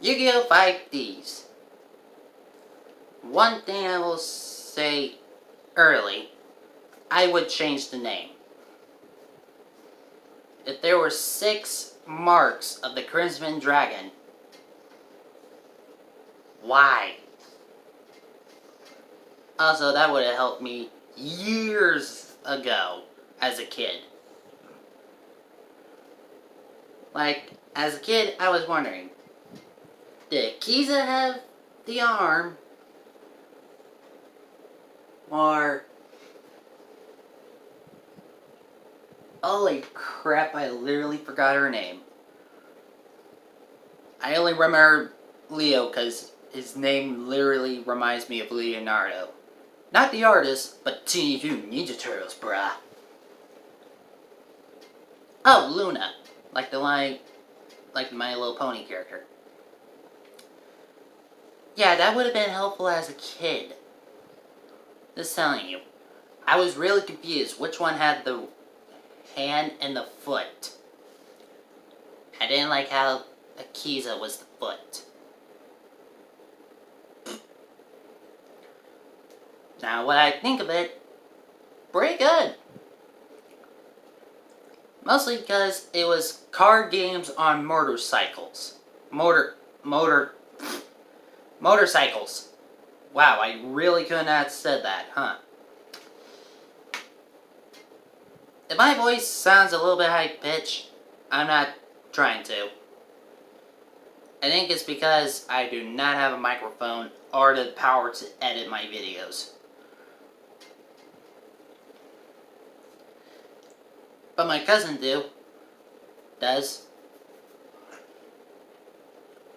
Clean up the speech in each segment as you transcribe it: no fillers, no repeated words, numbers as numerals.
Yu-Gi-Oh! 5d's. One thing I will say early, I would change the name. If there were 6 marks of the Crimson Dragon, why? Also, that would have helped me years ago as a kid. Like, as a kid, I was wondering, did Kiza have the arm? Or... holy crap, I literally forgot her name. I only remember Leo because his name literally reminds me of Leonardo. Not the artist, but Teenage Mutant Ninja Turtles, bruh. Oh, Luna. Like the My Little Pony character. Yeah, that would have been helpful as a kid. Just telling you. I was really confused which one had the hand and the foot. I didn't like how Akiza was the foot. Now, what I think of it, pretty good. Mostly because it was card games on motorcycles. Motorcycles. Wow, I really could not have said that, huh? If my voice sounds a little bit high-pitched, I'm not trying to. I think it's because I do not have a microphone or the power to edit my videos. But my cousin does.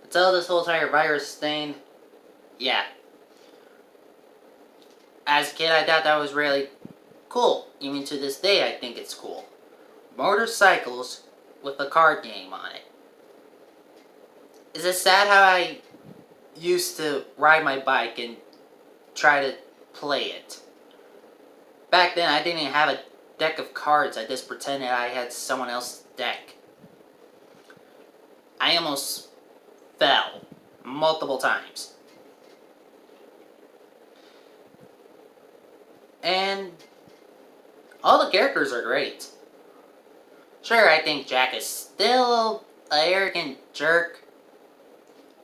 Until this whole entire virus thing, yeah. As a kid, I thought that was really cool. Even to this day, I think it's cool. Motorcycles with a card game on it. Is it sad how I used to ride my bike and try to play it? Back then, I didn't even have a deck of cards. I just pretended I had someone else's deck. I almost fell multiple times. And all the characters are great. Sure, I think Jack is still an arrogant jerk.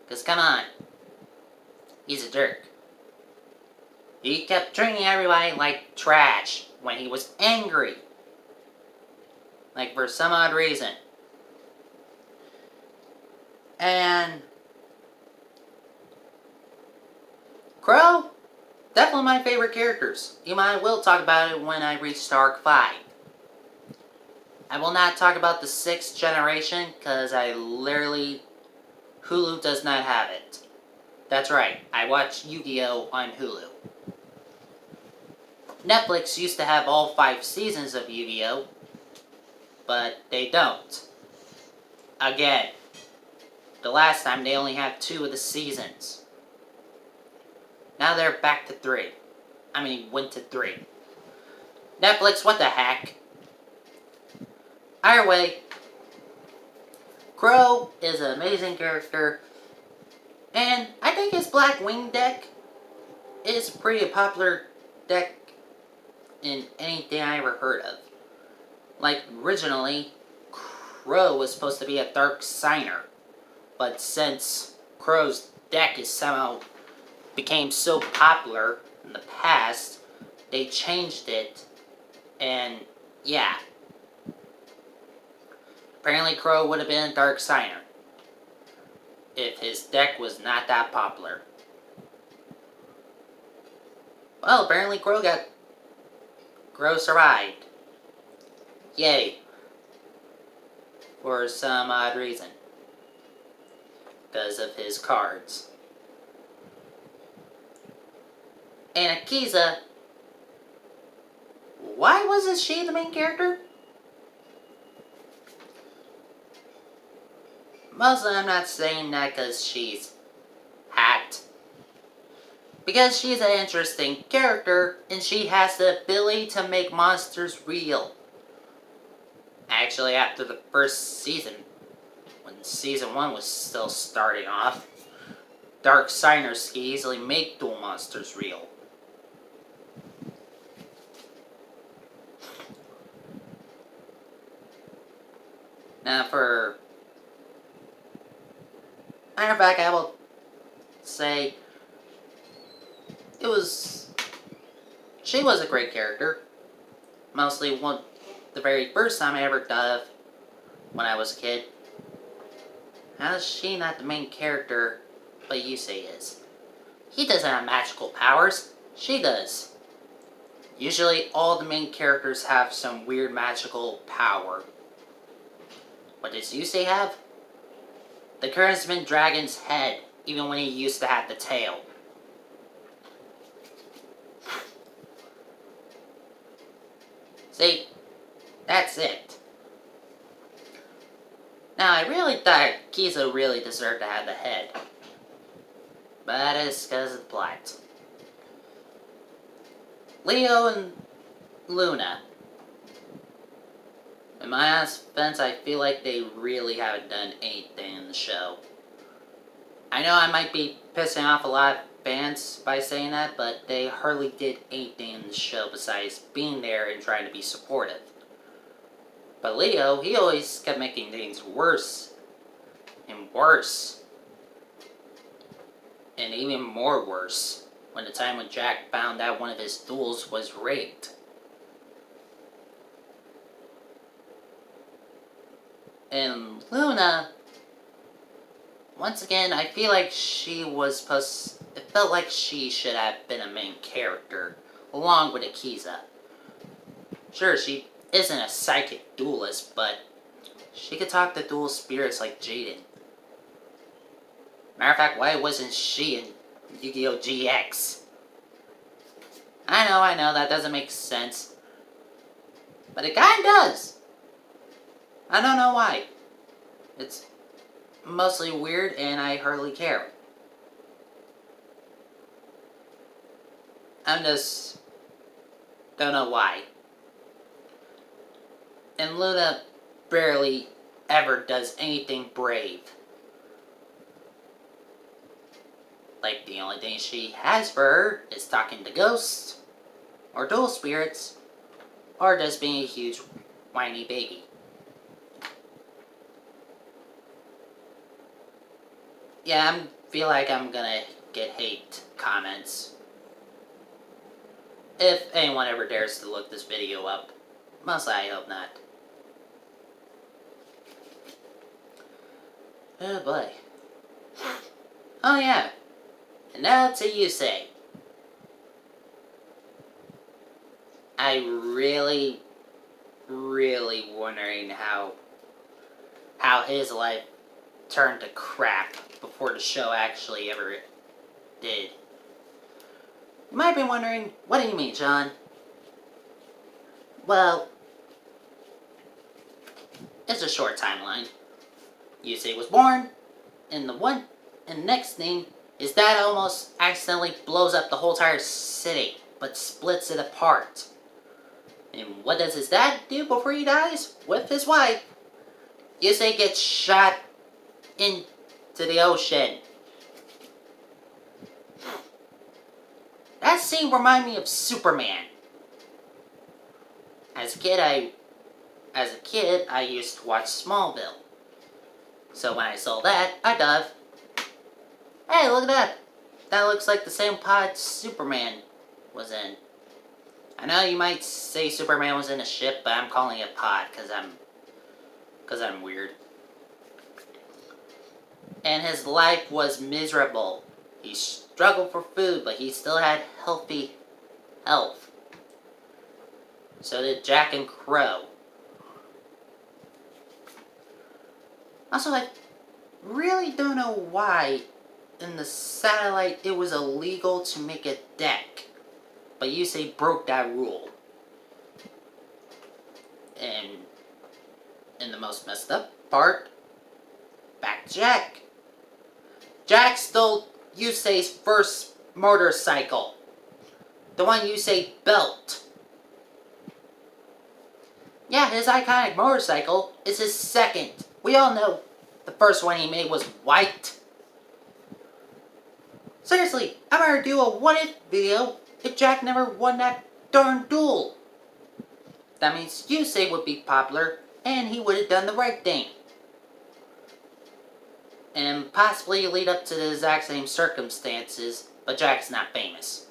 Because come on, he's a jerk. He kept treating everybody like trash when he was angry. Like for some odd reason. And Crow, definitely my favorite characters. Even I will talk about it when I reach Arc 5. I will not talk about the 6th generation because I literally... Hulu does not have it. That's right, I watch Yu-Gi-Oh! On Hulu. Netflix used to have all 5 seasons of Yu-Gi-Oh! But they don't. Again. The last time they only had 2 of the seasons. Now they're back to 3. I mean, went to 3. Netflix, what the heck? Either way, Crow is an amazing character, and I think his Black Wing deck is a pretty popular deck in anything I ever heard of. Like, originally, Crow was supposed to be a Dark Signer, but since Crow's deck is somehow became so popular in the past, they changed it, and yeah. Apparently Crow would have been a Dark Signer if his deck was not that popular. Well, apparently Crow survived. Yay. For some odd reason. Because of his cards. And Akiza, why wasn't she the main character? Mostly I'm not saying that because she's hot. Because she's an interesting character and she has the ability to make monsters real. Actually, after the first season, when Season 1 was still starting off, Dark Signers could easily make dual monsters real. Now for... matter of fact, I will say... she was a great character. Mostly the very first time I ever thought of when I was a kid. How is she not the main character, but Yusei is? He doesn't have magical powers. She does. Usually all the main characters have some weird magical power. What does Yusei have? The Charisman Dragon's head, even when he used to have the tail. See, that's it. Now, I really thought Kizo really deserved to have the head. But it's because of the plot. Leo and Luna. In my honest defense, I feel like they really haven't done anything in the show. I know I might be pissing off a lot of fans by saying that, but they hardly did anything in the show besides being there and trying to be supportive. But Leo, he always kept making things worse and worse. And even more worse when the time when Jack found out one of his duels was rigged. And Luna, once again, I feel like she was supposed... it felt like she should have been a main character, along with Akiza. Sure, she isn't a psychic duelist, but she could talk to dual spirits like Jaden. Matter of fact, why wasn't she in Yu-Gi-Oh! GX? I know, that doesn't make sense. But it kinda does. I don't know why. It's mostly weird and I hardly care. I'm just... don't know why. And Luna barely ever does anything brave. Like, the only thing she has for her is talking to ghosts, or dual spirits, or just being a huge whiny baby. Yeah, I feel like I'm gonna get hate comments. If anyone ever dares to look this video up. Mostly I hope not. Oh boy. Oh yeah. And now to Yusei. I really wondering how his life turned to crap before the show actually ever did. You might be wondering, what do you mean, John? Well, it's a short timeline. Yusei was born, and the next thing is that almost accidentally blows up the whole entire city, but splits it apart. And what does his dad do before he dies? With his wife, Yusei gets shot into the ocean. That scene reminded me of Superman. As a kid, I used to watch Smallville. So when I saw that, I thought, hey, look at that. That looks like the same pod Superman was in. I know you might say Superman was in a ship, but I'm calling it pod because I'm weird. And his life was miserable. He struggled for food, but he still had healthy health. So did Jack and Crow. Also, I really don't know why in the satellite it was illegal to make a deck. But Yusei broke that rule. And in the most messed up part, back to Jack. Jack stole Yusei's first motorcycle. The one Yusei built. Yeah, his iconic motorcycle is his second. We all know The first one he made was white. Seriously, I'm gonna do a what if video if Jack never won that darn duel. That means Yusei would be popular, and he would have done the right thing. And possibly lead up to the exact same circumstances, but Jack's not famous.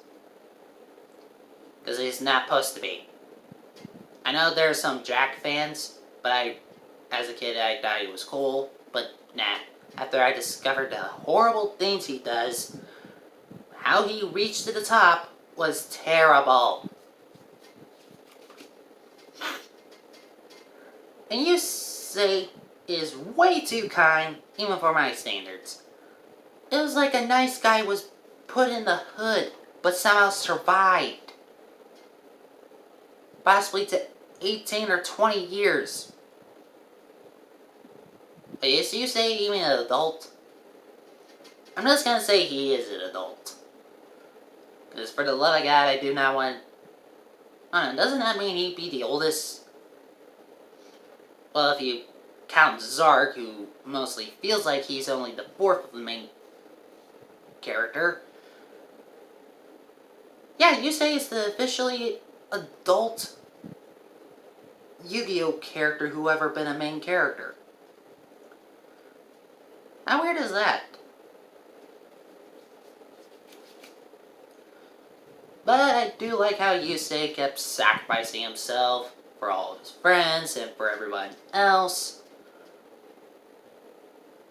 Because he's not supposed to be. I know there are some Jack fans, but as a kid, I thought he was cool, but nah. After I discovered the horrible things he does, how he reached to the top was terrible. And Yusei is way too kind, even for my standards. It was like a nice guy was put in the hood, but somehow survived. Possibly to 18 or 20 years. But is Yusei even an adult? I'm just gonna say he is an adult. Because for the love of God, I do not want... I don't know, doesn't that mean he'd be the oldest? Well, if you count Zark, who mostly feels like he's only the fourth of the main character. Yeah, Yusei is the officially adult Yu-Gi-Oh character who ever been a main character. How weird is that? But I do like how Yusei kept sacrificing himself for all of his friends and for everyone else.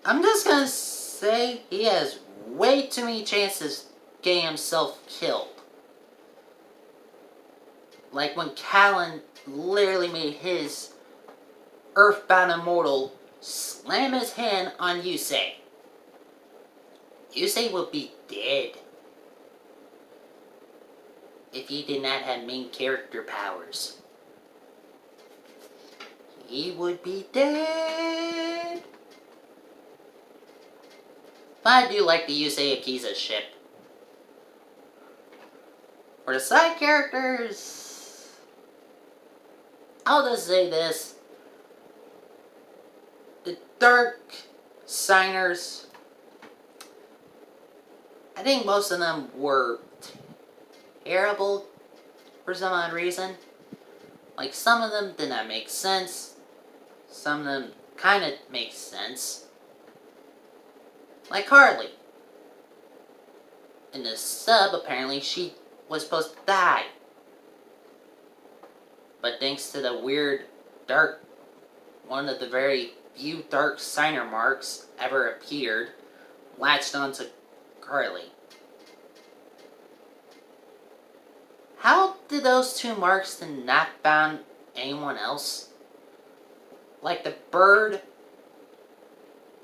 I'm just gonna say he has way too many chances getting himself killed. Like when Callan literally made his Earthbound Immortal slam his hand on Yusei. Yusei would be dead if he did not have main character powers. He would be dead. But I do like the Yusei Akiza ship. For the side characters, I'll just say this. The Dark Signers, I think most of them were terrible for some odd reason. Like, some of them did not make sense. Some of them kind of make sense. Like Harley. In the sub, apparently, she was supposed to die. But thanks to the weird dark... one of the very few Dark Signer marks ever appeared, latched onto Harley. How did those two marks not found anyone else? Like the bird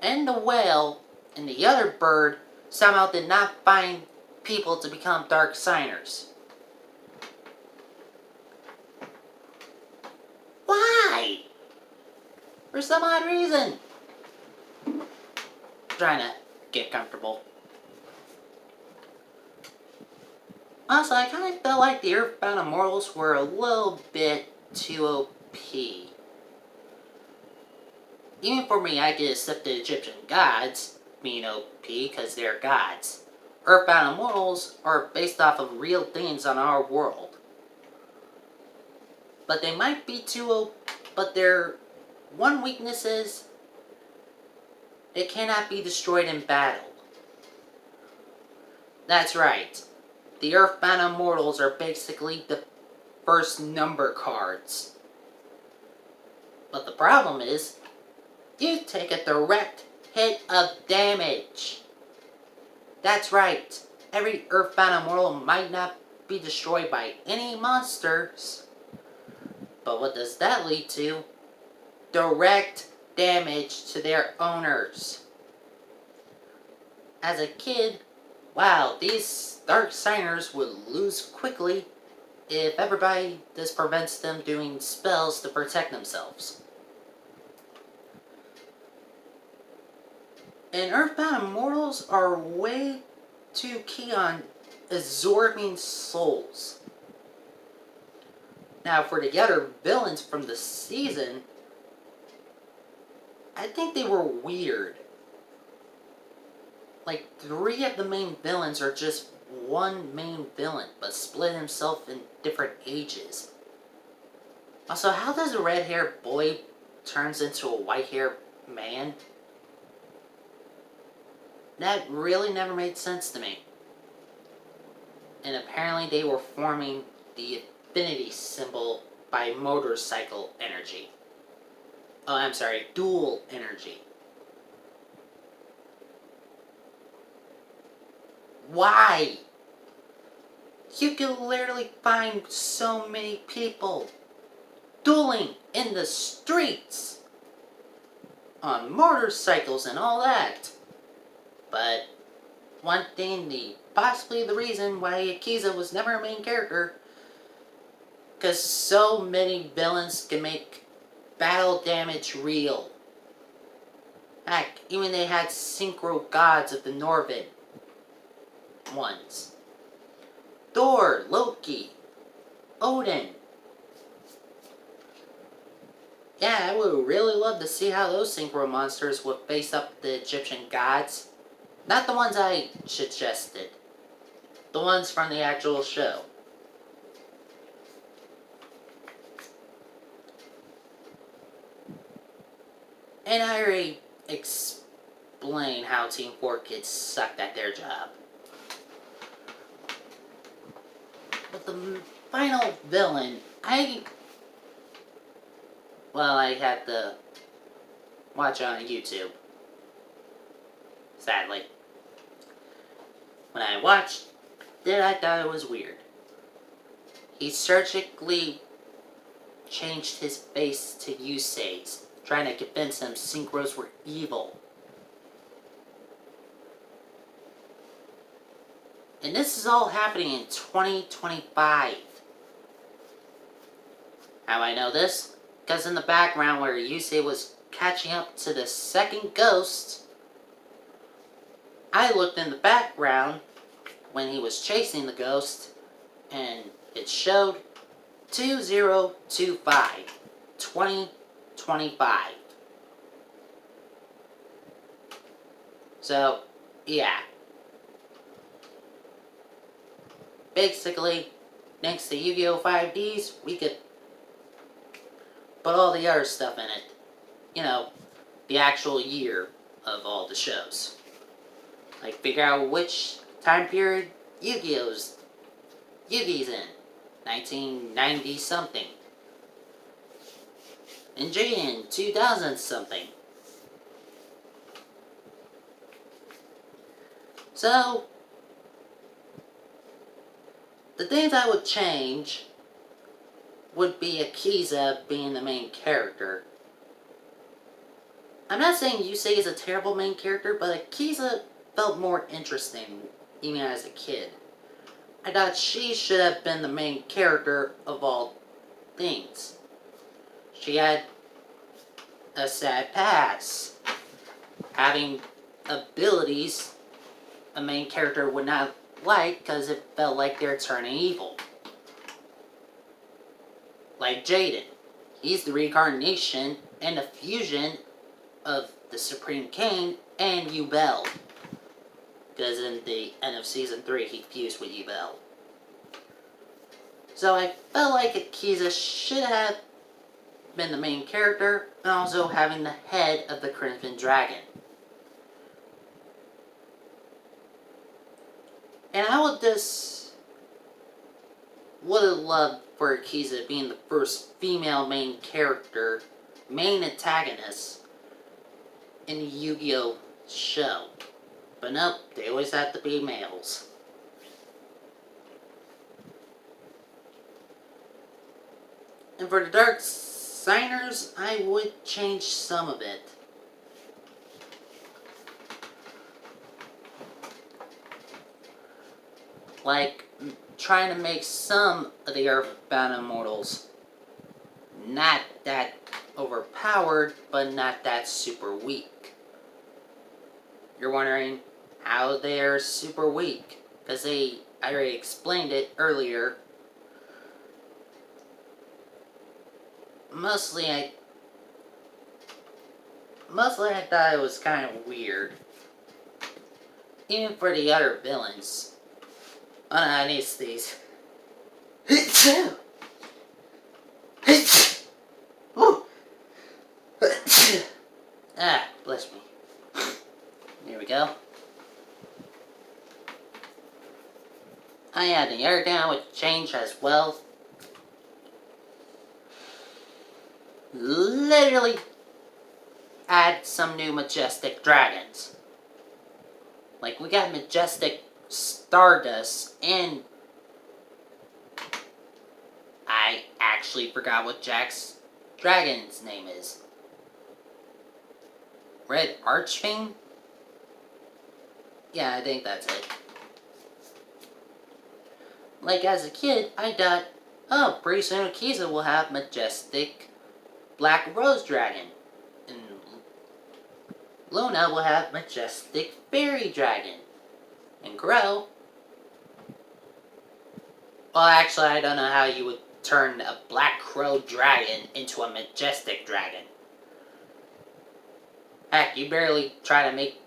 and the whale and the other bird somehow did not find people to become Dark Signers. Why? For some odd reason. I'm trying to get comfortable. Also, I kind of felt like the Earthbound Immortals were a little bit too OP. Even for me, I could accept the Egyptian gods being OP because they're gods. Earthbound Immortals are based off of real things on our world. But they might be too OP, but their one weakness is they cannot be destroyed in battle. That's right. The Earthbound Immortals are basically the first number cards. But the problem is, you take a direct hit of damage. That's right. Every Earthbound Immortal might not be destroyed by any monsters. But what does that lead to? Direct damage to their owners. As a kid, wow, these Dark Signers would lose quickly if everybody just prevents them doing spells to protect themselves. And Earthbound Immortals are way too key on absorbing souls. Now, for the other villains from the season, I think they were weird. Like, 3 of the main villains are just one main villain, but split himself in different ages. Also, how does a red-haired boy turns into a white-haired man? That really never made sense to me. And apparently they were forming the infinity symbol by motorcycle energy. Oh, I'm sorry, dual energy. Why? You can literally find so many people dueling in the streets on motorcycles and all that. But one thing, possibly the reason why Akiza was never a main character, because so many villains can make battle damage real. Heck, even they had synchro gods of the Norvin ones. Thor, Loki, Odin. Yeah, I would really love to see how those synchro monsters would face up the Egyptian gods. Not the ones I suggested. The ones from the actual show. And I already explained how Team 4 kids sucked at their job. But the final villain, I had to watch it on YouTube. Sadly. When I watched it, I thought it was weird. He surgically changed his face to Yusei's, trying to convince him synchros were evil. And this is all happening in 2025. How I know this? Because in the background where Yusei was catching up to the second ghost, I looked in the background when he was chasing the ghost, and it showed 2025. 2025. So, yeah. Basically, thanks to Yu-Gi-Oh! 5d's, we could put all the other stuff in it. You know, the actual year of all the shows. Like, figure out which time period Yu-Gi's in. 1990 something. And Jaden, 2000 something. So, the things I would change would be Akiza being the main character. I'm not saying Yusei is a terrible main character, but Akiza felt more interesting, even as a kid. I thought she should have been the main character of all things. She had a sad past, having abilities a main character would not like because it felt like they're turning evil. Like Jaden. He's the reincarnation and the fusion of the Supreme King and Yubel. Because in the end of Season 3, he fused with Yubel. So I felt like Akiza should have been the main character, and also having the head of the Crimson Dragon. And I would have loved for Akiza being the first female main character, main antagonist, in the Yu-Gi-Oh! Show. But nope, they always have to be males. And for the Dark Signers, I would change some of it. Like, trying to make some of the Earthbound Immortals not that overpowered, but not that super weak. You're wondering how they're super weak, because I already explained it earlier. mostly I thought it was kind of weird. Even for the other villains. Oh no, I need to sneeze. Ah, bless me. There we go. Oh yeah, the other thing I would change as well. Literally add some new majestic dragons. Like, we got majestic Stardust, and I actually forgot what Jack's dragon's name is. Red Archfang? Yeah, I think that's it. Like, as a kid, I thought, oh, pretty soon Akiza will have majestic Black Rose Dragon. And Luna will have majestic Fairy Dragon. And Grow... Well, actually, I don't know how you would turn a Black Crow Dragon into a majestic dragon. Heck, you barely try to make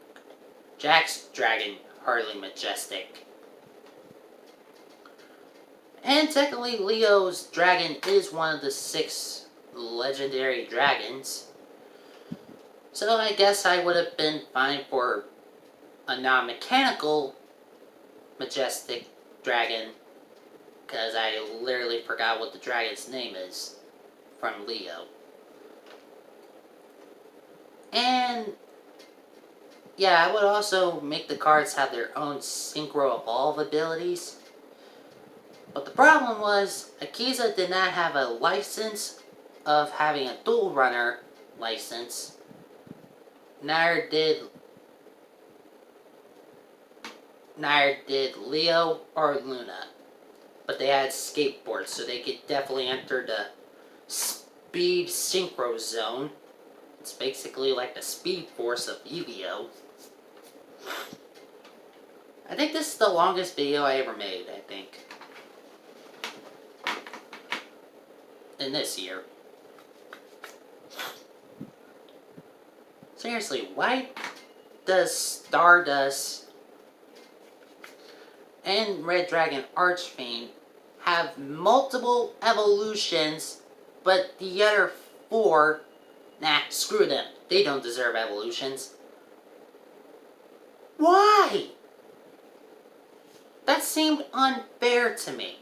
Jack's dragon hardly majestic. And technically, Leo's dragon is one of the 6 legendary dragons. So I guess I would have been fine for a non-mechanical majestic dragon. Because I literally forgot what the dragon's name is from Leo. And yeah, I would also make the cards have their own Synchro Evolve abilities. But the problem was, Akiza did not have a license of having a dual runner license. Neither did Leo or Luna. But they had skateboards, so they could definitely enter the Speed Synchro Zone. It's basically like the Speed Force of Yu-Gi-Oh! I think this is the longest video I ever made, I think. In this year. Seriously, why does Stardust and Red Dragon Archfang have multiple evolutions, but the other 4, nah, screw them. They don't deserve evolutions. Why? That seemed unfair to me.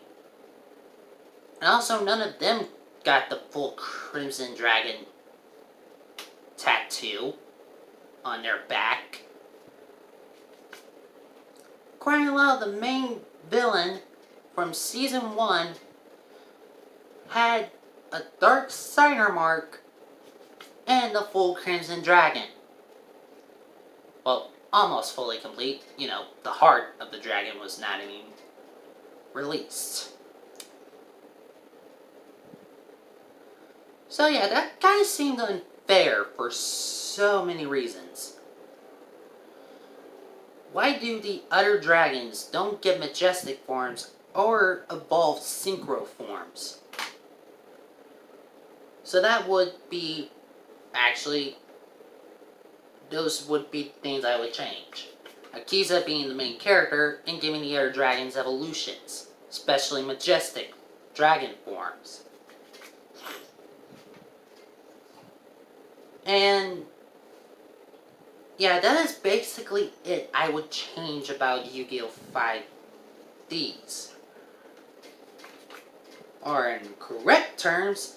And also, none of them got the full Crimson Dragon tattoo on their back. Crying aloud, the main villain from Season 1 had a Dark Signer mark and the full Crimson Dragon. Well, almost fully complete. You know, the heart of the dragon was not even released. So yeah, that kind of seemed unfair for so many reasons. Why do the other dragons don't get majestic forms or evolved synchro forms? So that would be, actually, those would be things I would change. Akiza being the main character and giving the other dragons evolutions, especially majestic dragon forms. And yeah, that is basically it I would change about Yu-Gi-Oh! 5d's. Or in correct terms,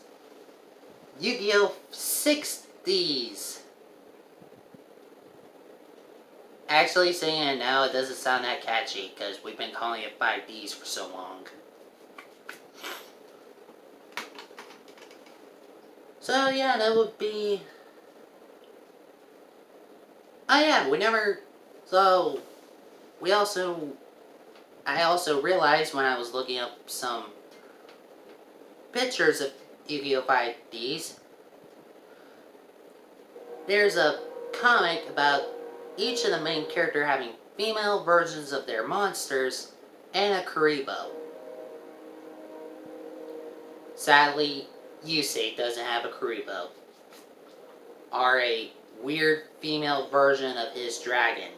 Yu-Gi-Oh! 6d's. Actually, saying it now, it doesn't sound that catchy, because we've been calling it 5d's for so long. So yeah, that would be... Oh yeah, I also realized when I was looking up some pictures of Yu-Gi-Oh! 5d's, there's a comic about each of the main character having female versions of their monsters and a Karibo. Sadly, Yusei doesn't have a Karibo. Or a weird female version of his dragon.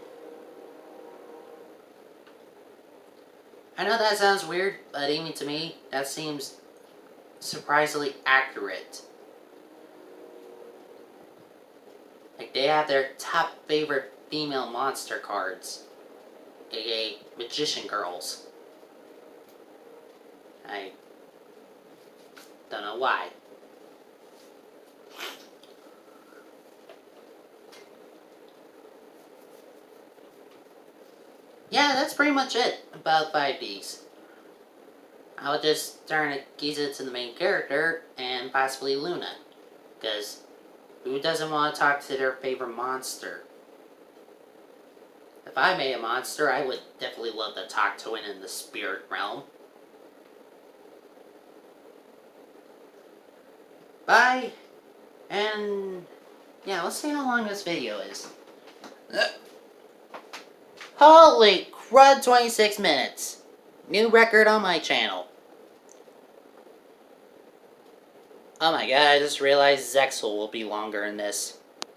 I know that sounds weird, but even to me, that seems surprisingly accurate. Like, they have their top favorite female monster cards, aka Magician Girls. I don't know why. Yeah, that's pretty much it about 5d's. I would just turn Giza to the main character and possibly Luna. Because who doesn't want to talk to their favorite monster? If I made a monster, I would definitely love to talk to it in the spirit realm. Bye, and yeah, let's see how long this video is. Holy crud, 26 minutes. New record on my channel. Oh my god, I just realized Zexel will be longer in this.